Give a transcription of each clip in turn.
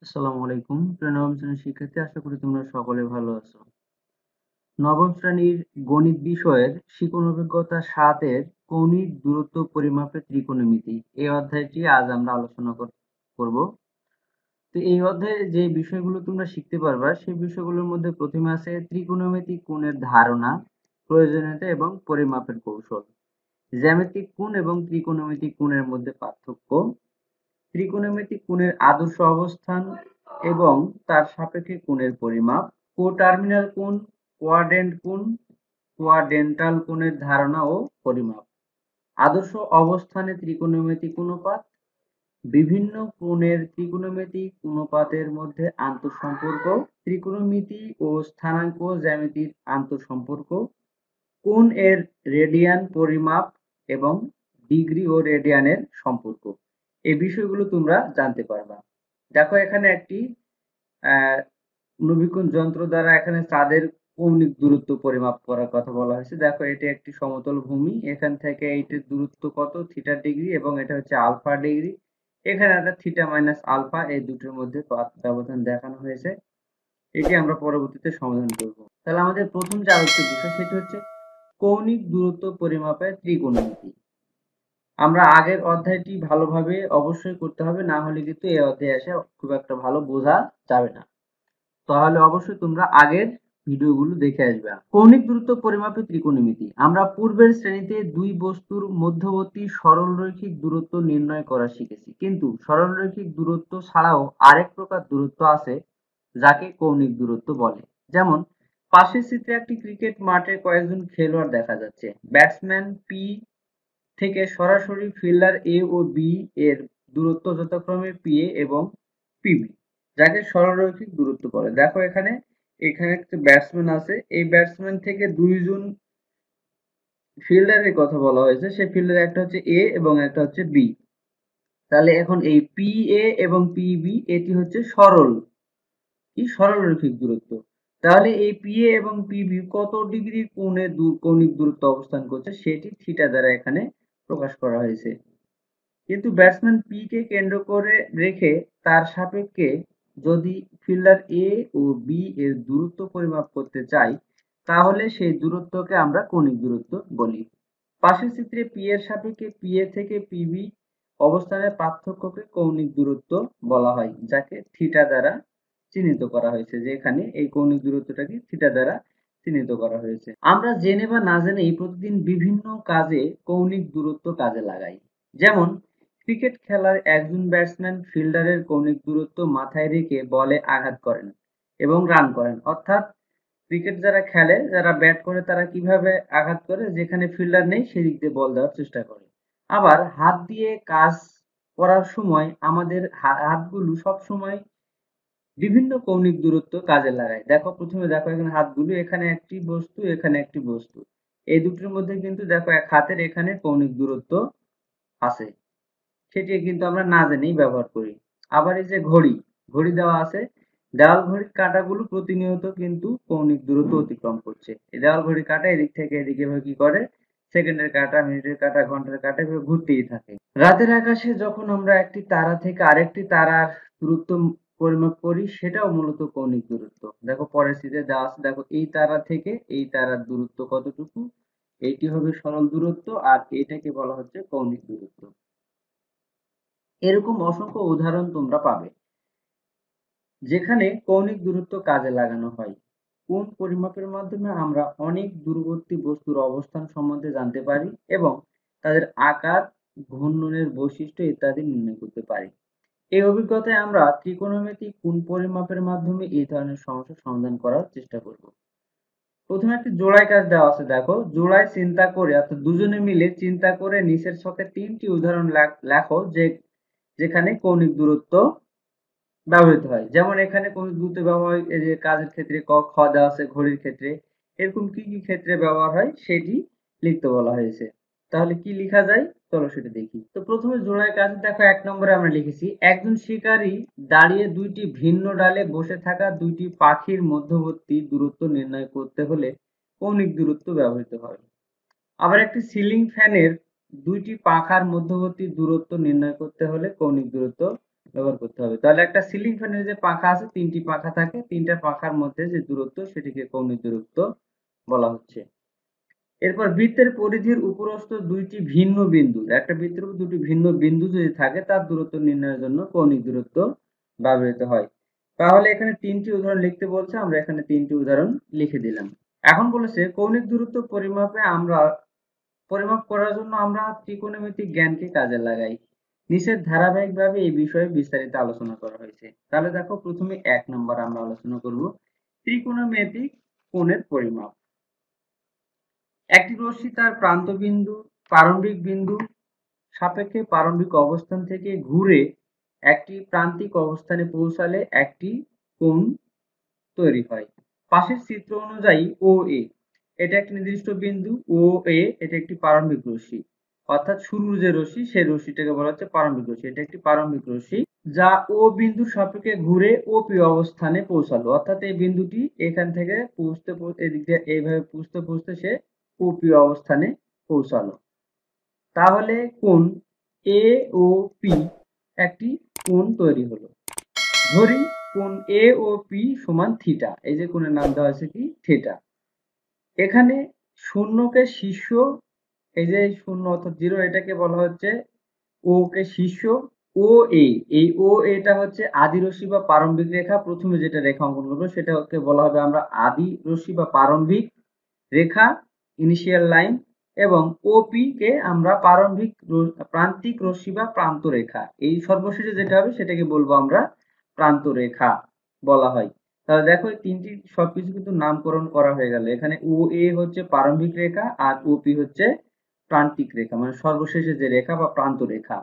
আসসালামু আলাইকুম। প্রিয় নবম শ্রেণীর শিক্ষার্থী, আশা করি তোমরা সকলে ভালো আছো। নবম শ্রেণীর গণিত বিষয়ের শিখন অভিজ্ঞতা ৭ এর কৌণিক দূরত্ব পরিমাপের ত্রিকোণমিতি এই অধ্যায়টি আজ আমরা আলোচনা করব। তো এই অধ্যায়ে যে বিষয়গুলো তোমরা শিখতে পারবা সেই বিষয়গুলোর মধ্যে প্রথমে আছে ত্রিকোণমিতিক কোণের ধারণা, প্রয়োজনীয়তা এবং পরিমাপের কৌশল, জ্যামিতিক কোণ এবং ত্রিকোণমিতিক কোণের মধ্যে পার্থক্য, ত্রিকোণমিতিক কোণের আদর্শ অবস্থান এবং তার সাপেক্ষে কোণের পরিমাপ, কোটার্মিনাল কোণ, কোয়াড্রেন্ট কোণ, কোয়াড্রেন্টাল কোণের ধারণা ও পরিমাপ, আদর্শ অবস্থানে ত্রিকোণমিতিক অনুপাত, বিভিন্ন কোণের ত্রিকোণমিতিক অনুপাতের মধ্যে আন্তঃসম্পর্ক, ত্রিকোণমিতি ও স্থানাঙ্ক জ্যামিতির আন্তঃসম্পর্ক, কোণ এর রেডিয়ান পরিমাপ এবং ডিগ্রি ও রেডিয়ানের সম্পর্ক। এই বিষয়গুলো তোমরা জানতে পারবা। দেখো এখানে একটি অণুবীক্ষণ যন্ত্র দ্বারা এখানে চাঁদের কৌণিক দূরত্ব পরিমাপ করার কথা বলা হয়েছে। দেখো এটি একটি সমতল ভূমি, এখান থেকে এইটির দূরত্ব কত, থিটা ডিগ্রি, এবং এটা হচ্ছে আলফা ডিগ্রি। এখানে একটা থিটা মাইনাস আলফা, এই দুটোর মধ্যে ব্যবধান দেখানো হয়েছে। এটি আমরা পরবর্তীতে সমাধান করব। তাহলে আমাদের প্রথম যে আলোচ্য বিষয় সেটি হচ্ছে কৌণিক দূরত্ব পরিমাপের ত্রিকোণমিতি। আমরা আগের অধ্যায়টি ভালোভাবে অবশ্যই করতে হবে, না হলে কিন্তু এই অধ্যায়ে এসে খুব একটা ভালো বোঝা যাবে না। তাহলে অবশ্যই তোমরা আগের ভিডিওগুলো দেখে আসবে। কৌণিক দূরত্ব পরিমাপের ত্রিকোণমিতি। আমরা পূর্বের শ্রেণীতে দুই বস্তুর মধ্যবর্তী সরলরৈখিক দূরত্ব নির্ণয় করা শিখেছি, কিন্তু সরলরৈখিক দূরত্ব ছাড়াও আরেক প্রকার দূরত্ব আছে যাকে কৌণিক দূরত্ব বলে। যেমন পাশের চিত্রে একটি ক্রিকেট মাঠে কয়েকজন খেলোয়াড় দেখা যাচ্ছে। ব্যাটসম্যান পি থেকে সরাসরি ফিল্ডার এ ও বি এর দূরত্ব যথাক্রমে পিএ এবং পিবি, যাকে সরলরৈখিক দূরত্ব বলে। দেখো এখানে একটা ব্যাটসম্যান আছে, এই ব্যাটসম্যান থেকে দুইজন ফিল্ডারের কথা বলা হয়েছে। সেই ফিল্ডার একটা হচ্ছে এ এবং একটা হচ্ছে বি। তাহলে এখন এই পি এ এবং পিবি এটি হচ্ছে সরলরৈখিক দূরত্ব। তাহলে এই পি এ এবং পিবি কত ডিগ্রি কোণে কৌণিক দূরত্ব অবস্থান করছে সেটি থিটা দ্বারা এখানে প্রকাশ করা হয়েছে। কিন্তু ব্যাটসম্যান পি কে কেন্দ্র করে রেখে তার সাপেক্ষে যদি ফিল্ডার এ ও বি এর দূরত্ব পরিমাপ করতে চাই, তাহলে সেই দূরত্বকে আমরা কৌণিক দূরত্ব বলি। পাশের চিত্রে পি এর সাপেক্ষে পি এ থেকে পিবি অবস্থানের পার্থক্যকে কৌণিক দূরত্ব বলা হয়, যাকে থিটা দ্বারা চিহ্নিত করা হয়েছে। যে এখানে এই কৌণিক দূরত্বটাকে থিটা দ্বারা চিহ্নিত করা হয়েছে। আমরা জেনে বা না জেনেই প্রতিদিন বিভিন্ন কাজে কৌণিক দূরত্ব কাজে লাগাই। যেমন ক্রিকেট খেলায় একজন ব্যাটসম্যান ফিল্ডারের কৌণিক দূরত্ব মাথায় রেখে বলে আঘাত করেন এবং রান করেন। অর্থাৎ ক্রিকেট যারা খেলে, যারা ব্যাট করে, তারা কিভাবে আঘাত করে, যেখানে ফিল্ডার নেই সেদিক দিয়ে বল দেওয়ার চেষ্টা করে। আবার হাত দিয়ে কাজ করার সময় আমাদের হাতগুলো সব সময় বিভিন্ন কৌণিক দূরত্ব কাজে লাগায়। দেখো প্রথমে দেখো এখানে হাতগুলো, এখানে একটি বস্তু, এখানে একটি বস্তু, এই দুটোর মধ্যে কিন্তু দেখো এক হাতের এখানে কৌণিক দূরত্ব আছে, সেটি কিন্তু আমরা না জেনেই ব্যবহার করি। আবার এই যে ঘড়ি, ঘড়ি দেওয়া আছে, দেওয়াল ঘড়ির কাঁটাগুলো প্রতিনিয়ত কিন্তু কৌণিক দূরত্ব অতিক্রম করছে। এই দেওয়াল ঘড়ির কাঁটা এদিক থেকে এদিকে কি করে, সেকেন্ডের কাঁটা, মিনিটের কাঁটা, ঘন্টার কাঁটা এভাবে ঘুরতেই থাকে। রাতের আকাশে যখন আমরা একটি তারা থেকে আরেকটি তারার দূরত্ব পরিমাপ করি, সেটাও মূলত কৌণিক দূরত্ব। দেখো পরের চিত্রে দেওয়া আছে, দেখো এই তারা থেকে এই তারার দূরত্ব কতটুকু, এইটি হবে সরল দূরত্ব, আর এটাকে বলা হচ্ছে কৌণিক দূরত্ব। এরকম অসংখ্য উদাহরণ তোমরা পাবে যেখানে কৌণিক দূরত্ব কাজে লাগানো হয়। কোণ পরিমাপের মাধ্যমে আমরা অনেক দূরবর্তী বস্তুর অবস্থান সম্বন্ধে জানতে পারি এবং তাদের আকার, ঘূর্ণনের বৈশিষ্ট্য ইত্যাদি নির্ণয় করতে পারি। এই অভিজ্ঞতায় আমরা ত্রিকোণমিতিক কোণ পরিমাপের মাধ্যমে এই ধরনের সমস্যার সমাধান করার চেষ্টা করব। প্রথমে একটি জোড়ায় কাজ দেওয়া আছে। দেখো জোড়ায় চিন্তা করে, অর্থাৎ দুজনে মিলে চিন্তা করে নিচের ছকে ৩টি উদাহরণ লেখো যেখানে কৌণিক দূরত্ব ব্যবহৃত হয়। যেমন এখানে কৌণিক দূরত্ব ব্যবহার হয় এই যে কাজের ক্ষেত্রে, খ দেওয়া আছে, ঘড়ির ক্ষেত্রে, এরকম কি কি ক্ষেত্রে ব্যবহার হয় সেটি লিখতে বলা হয়েছে। তাহলে কি লিখা যায় চলো সেটা দেখি। তো প্রথমে জোড়ায় কাজ দেখো ১ নম্বরে আমরা লিখেছি, একজন শিকারী দাঁড়িয়ে দুইটি ভিন্ন ডালে বসে থাকা দুইটি পাখির মধ্যবর্তী দূরত্ব নির্ণয় করতে হলে কৌণিক দূরত্ব ব্যবহৃত হয়। আবার একটি সিলিং ফ্যানের দুইটি পাখার মধ্যবর্তী দূরত্ব নির্ণয় করতে হলে কৌণিক দূরত্ব ব্যবহার করতে হবে। তাহলে একটা সিলিং ফ্যানের যে পাখা আছে, 3টি পাখা থাকে, 3টা পাখার মধ্যে যে দূরত্ব সেটিকে কৌণিক দূরত্ব বলা হচ্ছে। এরপর বৃত্তের পরিধির উপরস্থ দুইটি ভিন্ন বিন্দু, একটা বৃত্তের উপর দুটি ভিন্ন বিন্দু যদি থাকে তার দূরত্ব নির্ণয়ের জন্য কৌণিক দূরত্ব ব্যবহৃত হয়। তাহলে এখানে 3টি উদাহরণ লিখতে বলছে, আমরা এখানে 3টি উদাহরণ লিখে দিলাম। এখন বলেছে কৌণিক দূরত্ব পরিমাপ করার জন্য আমরা ত্রিকোণমিতিক জ্ঞানকে কাজে লাগাই। নিচের ধারাবাহিকভাবে এই বিষয়ে বিস্তারিত আলোচনা করা হয়েছে। তাহলে দেখো, প্রথমে 1 নম্বর আমরা আলোচনা করব ত্রিকোণমিতিক কোণের পরিমাপ। একটি রশ্মি তার প্রারম্ভিক বিন্দু সাপেক্ষে প্রারম্ভিক অবস্থান থেকে ঘুরে একটি প্রান্তিক অবস্থানে পৌঁছালে একটি কোণ তৈরি হয়। পাশের চিত্র অনুযায়ী ও এ এটা একটি নির্দিষ্ট বিন্দু, ও এ এটা একটি প্রারম্ভিক রশ্মি, অর্থাৎ শুরুর যে রশ্মি সেই রশ্মিটাকে বলা হচ্ছে প্রারম্ভিক রশ্মি। এটা একটি প্রারম্ভিক রশ্মি যা ও বিন্দুর সাপেক্ষে ঘুরে ওপি অবস্থানে পৌঁছালো, অর্থাৎ এই বিন্দুটি এখান থেকে এদিক দিয়ে এইভাবে পৌঁছতে সে ওপি অবস্থানে পৌঁছালো। তাহলে কোণ এ ও পি একটি কোণ তৈরি হলো। ধরি কোণ এ ও পি সমান থিটা। এই যে কোণের নাম দেওয়া আছে কি থিটা। এখানে শূন্যকে শীর্ষ, এই যে শূন্য অর্থাৎ জিরো, এটাকে বলা হচ্ছে ও কে শীর্ষ। ও এ, এই ও এটা হচ্ছে আদি রশ্মি বা প্রারম্ভিক রেখা। প্রথমে যেটা রেখা অঙ্কন করবো সেটাকে বলা হবে আমরা আদি রশ্মি বা প্রারম্ভিক রেখা, ইনিশিয়াল লাইন। এবং ওপি কে আমরা প্রান্তিক রশ্মি বা প্রান্ত রেখা। এই সর্বশেষে যেটা হবে সেটাকে বলবো আমরা প্রান্ত রেখা বলা হয়। তাহলে দেখো, এই তিনটি সবকিছু কিন্তু নামকরণ করা হয়ে গেল। এখানে ও এ হচ্ছে প্রারম্ভিক রেখা আর ওপি হচ্ছে প্রান্তিক রেখা, মানে সর্বশেষে যে রেখা বা প্রান্ত রেখা।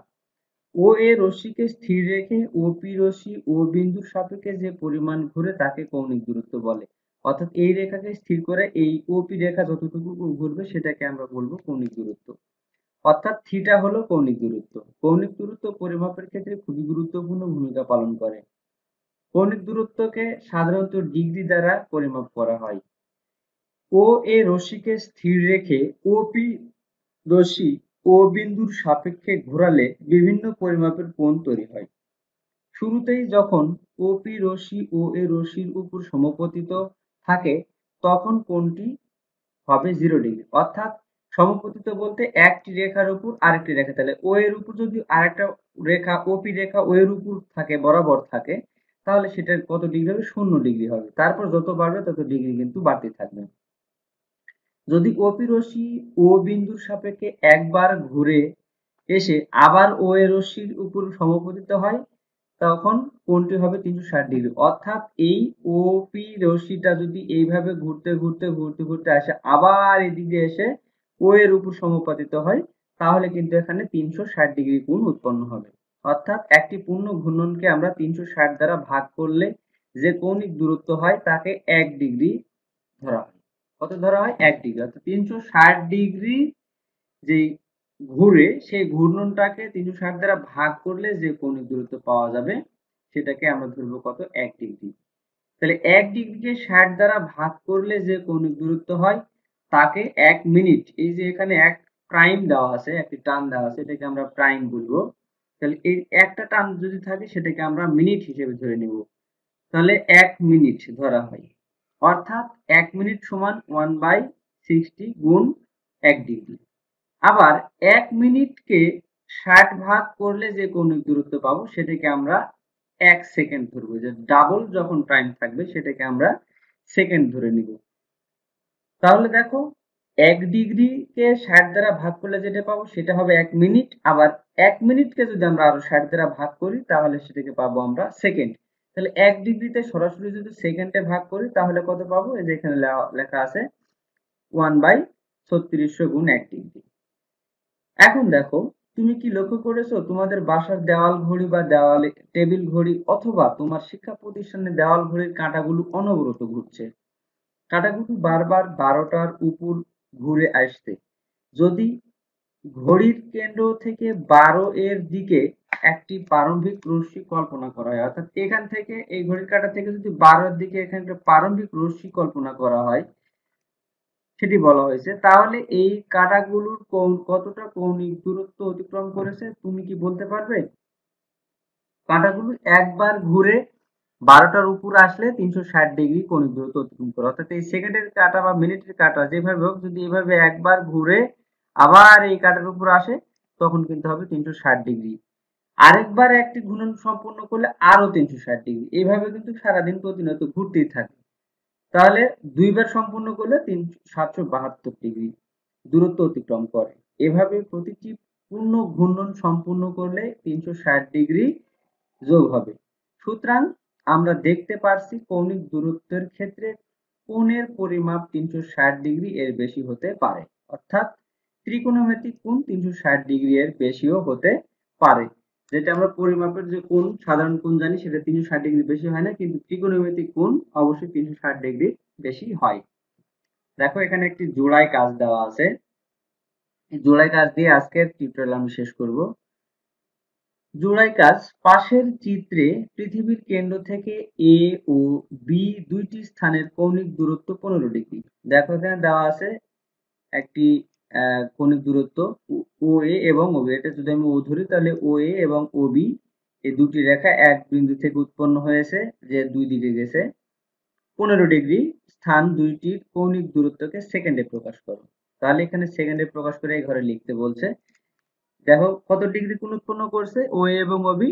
ও এ রশ্মিকে স্থির রেখে ওপি রশ্মি ও বিন্দুর সাপেক্ষে যে পরিমাণ ঘুরে তাকে কৌণিক দূরত্ব বলে। অর্থাৎ এই রেখাকে স্থির করে এই ওপি রেখা যতটুকু ঘুরবে সেটাকে আমরা বলবো কৌণিক দূরত্ব। অর্থাৎ থিটা হলো কৌণিক দূরত্ব। কৌণিক দূরত্ব পরিমাপের ক্ষেত্রে খুবই গুরুত্বপূর্ণ ভূমিকা পালন করে। কৌণিক দূরত্বকে সাধারণত ডিগ্রি দ্বারা পরিমাপ করা হয়। ও এ রশ্মিকে স্থির রেখে ওপি রশ্মি ও বিন্দুর সাপেক্ষে ঘোরালে বিভিন্ন পরিমাপের কোণ তৈরি হয়। শুরুতেই যখন ওপি রশ্মি ও এ রশ্মির উপর সমপতিত থাকে তখন কোণটি হবে 0 ডিগ্রি। অর্থাৎ সমপতিত বলতে একটি রেখার উপর আরেকটি রেখা, তাহলে ও এর উপর যদি আরেকটা রেখা ওপি রেখা ও এর উপর থাকে, বরাবর থাকে, তাহলে সেটার কত ডিগ্রি হবে? 0 ডিগ্রি হবে। তারপর যত বাড়বে তত ডিগ্রি কিন্তু বাড়তে থাকবে। যদি ওপি রশ্মি ও বিন্দুর সাপেক্ষে একবার ঘুরে এসে আবার ও এ রশ্মির উপর সমপতিত হয় তখন কোণটি হবে 360 ডিগ্রি। অর্থাৎ এই ওপি রশ্মিটা যদি এইভাবে ঘুরতে আসে আবার এদিকে এসে ও এর উপর সমাপতিত হয় তাহলে কিন্তু এখানে 360 ডিগ্রি কোণ উৎপন্ন হবে। অর্থাৎ একটি পূর্ণ ঘূর্ণনকে আমরা 360 দ্বারা ভাগ করলে যে কৌণিক দূরত্ব হয় তাকে 1 ডিগ্রি ধরা হয়। কত ধরা হয়? 1 ডিগ্রি। অর্থাৎ 360 ডিগ্রি যেই ঘুরে সেই ঘূর্ণনটাকে 360 দ্বারা ভাগ করলে যে কৌণিক দূরত্ব পাওয়া যাবে সেটাকে আমরা ধরবো কত? 1 ডিগ্রি। তাহলে 1 ডিগ্রিকে 60 দ্বারা ভাগ করলে যে কৌণিক দূরত্ব হয় তাকে 1 মিনিট, এই যে এখানে 1 প্রাইম দেওয়া আছে, একটি টান দেওয়া আছে, এটাকে আমরা প্রাইম বলবো। তাহলে এই একটা টান যদি থাকে সেটাকে আমরা মিনিট হিসেবে ধরে নেব। তাহলে 1 মিনিট ধরা হয়। অর্থাৎ 1 মিনিট সমান 1/60 গুণ 1 ডিগ্রি। আবার 1 মিনিটকে 60 ভাগ করলে যে কৌণিক দূরত্ব পাবো সেটাকে আমরা 1 সেকেন্ড ধরবো। যে ডাবল যখন টাইম থাকবে সেটাকে আমরা সেকেন্ড ধরে নিব। তাহলে দেখো, 1 ডিগ্রিকে 60 দ্বারা ভাগ করলে যেটা পাবো সেটা হবে 1 মিনিট। আবার 1 মিনিটকে যদি আমরা আরো 60 দ্বারা ভাগ করি তাহলে সেটাকে পাবো আমরা সেকেন্ড। তাহলে 1 ডিগ্রিতে সরাসরি যদি সেকেন্ডে ভাগ করি তাহলে কত পাবো? এই যে এখানে লেখা আছে 1/3600 গুণ 1 ডিগ্রি। এখন দেখো, তুমি কি লক্ষ্য করেছো তোমাদের বাসার দেওয়াল ঘড়ি বা দেওয়ালে টেবিল ঘড়ি অথবা তোমার শিক্ষা প্রতিষ্ঠানের দেওয়াল ঘড়ির কাঁটাগুলো অনবরত ঘুরছে। কাঁটাগুলো বারবার 12টার উপর ঘুরে আসছে। যদি ঘড়ির কেন্দ্র থেকে 12 এর দিকে একটি প্রারম্ভিক রশ্মি কল্পনা করা হয়, অর্থাৎ এখান থেকে এই ঘড়ির কাঁটা থেকে যদি 12 এর দিকে এখানে একটা প্রারম্ভিক রশ্মি কল্পনা করা হয় সেটি বলা হয়েছে, তাহলে এই কাঁটাগুলোর কতটা কৌণিক দূরত্ব অতিক্রম করেছে তুমি কি বলতে পারবে? কাঁটাগুলো একবার ঘুরে 12টার উপর আসলে 360 ডিগ্রি কৌণিক দূরত্ব অতিক্রম করে। অর্থাৎ এই সেকেন্ডের কাঁটা বা মিনিটের কাঁটা যেভাবে হোক যদি এভাবে একবার ঘুরে আবার এই কাঁটার উপর আসে তখন কিন্তু হবে 360 ডিগ্রি। আরেকবার একটি ঘূর্ণন সম্পূর্ণ করলে আরো 360 ডিগ্রি। এইভাবে কিন্তু সারাদিন প্রতিনিয়ত ঘুরতেই থাকে। তাহলে দুইবার সম্পূর্ণ করলে 772 ডিগ্রি দূরত্ব অতিক্রম করে। এভাবে প্রতিটি পূর্ণ ঘূর্ণন সম্পূর্ণ করলে 360 ডিগ্রি যোগ হবে। সুতরাং আমরা দেখতে পারছি কৌণিক দূরত্বের ক্ষেত্রে কোণের পরিমাপ 360 ডিগ্রি এর বেশি হতে পারে। অর্থাৎ ত্রিকোণমিতিক কোণ 360 ডিগ্রি এর বেশিও হতে পারে। যেটা আমরা পরিমাপের যে কোণ সাধারণ কোণ জানি সেটা 360 ডিগ্রি বেশি হয় না, কিন্তু ত্রিকোণমিতিক কোণ অবশ্যই 360 ডিগ্রি বেশি হয়। দেখো এখানে একটি জোড়ায় কাজ দেওয়া আছে। এই জোড়ায় কাজ দিয়ে আজকের টিউটোরিয়াল আমি শেষ করব। জোড়ায় কাজ পাশের চিত্রে পৃথিবীর কেন্দ্র থেকে এ ও বি দুইটি স্থানের কৌণিক দূরত্ব 15 ডিগ্রি। দেখো এখানে দেওয়া আছে একটি কৌণিক দূরত্ব ও এ এবং ও বি। এটা যদি আমি ও ধরি তাহলে ও এ এবং ও বি এই দুটি রেখা এক বিন্দু থেকে উৎপন্ন হয়েছে যে দুই দিকে গেছে 15 ডিগ্রি। স্থান দুইটির কৌণিক দূরত্বকে সেকেন্ডে প্রকাশ করো। তাহলে এখানে সেকেন্ডে প্রকাশ করে এই ঘরে লিখতে বলছে। দেখো কত ডিগ্রি কোণ উৎপন্ন করছে ও এ এবং ও বি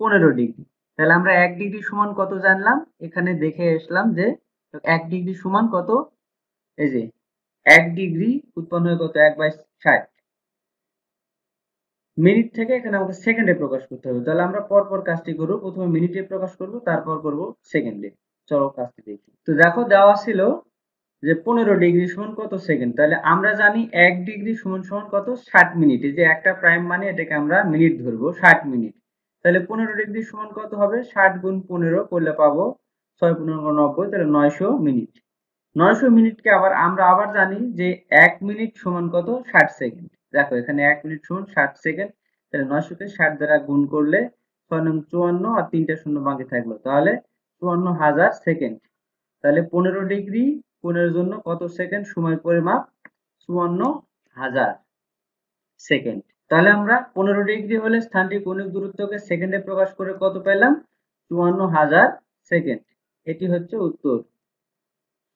15 ডিগ্রি। তাহলে আমরা 1 ডিগ্রি সমান কত জানলাম, এখানে দেখে আসলাম যে 1 ডিগ্রি সমান কত, এই যে 1 ডিগ্রি উৎপন্ন হয় কত 1/60 মিনিট থেকে এখানে আমাকে সেকেন্ডে প্রকাশ করতে হবে। তাহলে আমরা পরপর কাজটি করব, প্রথমে মিনিটে প্রকাশ করব তারপর করব সেকেন্ডে। চলো কাজটি দেখি। তো দেখো দেওয়া ছিল যে 15 ডিগ্রি সমান কত সেকেন্ড। তাহলে আমরা জানি 1 ডিগ্রি সমান সমান কত 60 মিনিট। এই যে একটা প্রাইম মানে এটাকে আমরা মিনিট ধরবো 60 মিনিট। তাহলে 15 ডিগ্রি সমান কত হবে 60 গুণ 15 করলে পাবো 6 15 90, তাহলে 900 মিনিট। 900 মিনিটকে আমরা আবার জানি যে 1 মিনিট সমান কত 60 সেকেন্ড। দেখো এখানে 1 মিনিট সমান 60 সেকেন্ড। তাহলে 900 কে 60 দ্বারা গুণ করলে 6 নং 54 আর 3টা শূন্য বাকি থাকলো, তাহলে 54,000 সেকেন্ড। তাহলে 15 ডিগ্রি কোণের জন্য কত সেকেন্ড সময় পরিমাপ 54,000 সেকেন্ড। তাহলে আমরা 15 ডিগ্রি হলে স্থানটির কৌণিক দূরত্বকে সেকেন্ডে প্রকাশ করে কত পেলাম 54,000 সেকেন্ড। এটি হচ্ছে উত্তর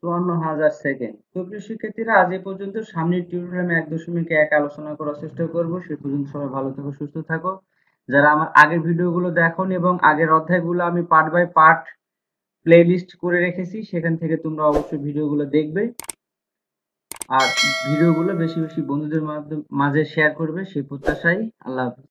54,000 সেকেন্ড। তো প্রিয় শিক্ষার্থীরা আজ এ পর্যন্ত। সামনের টিউটোরিয়ালে আমি 1.1 আলোচনা করার চেষ্টা করব। সে পর্যন্ত সবাই ভালো থাকো, সুস্থ থাকো। যারা আমার আগের ভিডিওগুলো দেখোনি এবং আগের অধ্যায়গুলো আমি part by part playlist করে রেখেছি, সেখান থেকে তোমরা অবশ্যই ভিডিওগুলো দেখবে আর ভিডিওগুলো বেশি বেশি বন্ধুদের মাঝে শেয়ার করবে সেই প্রত্যাশায়। আল্লাহ হাফেজ।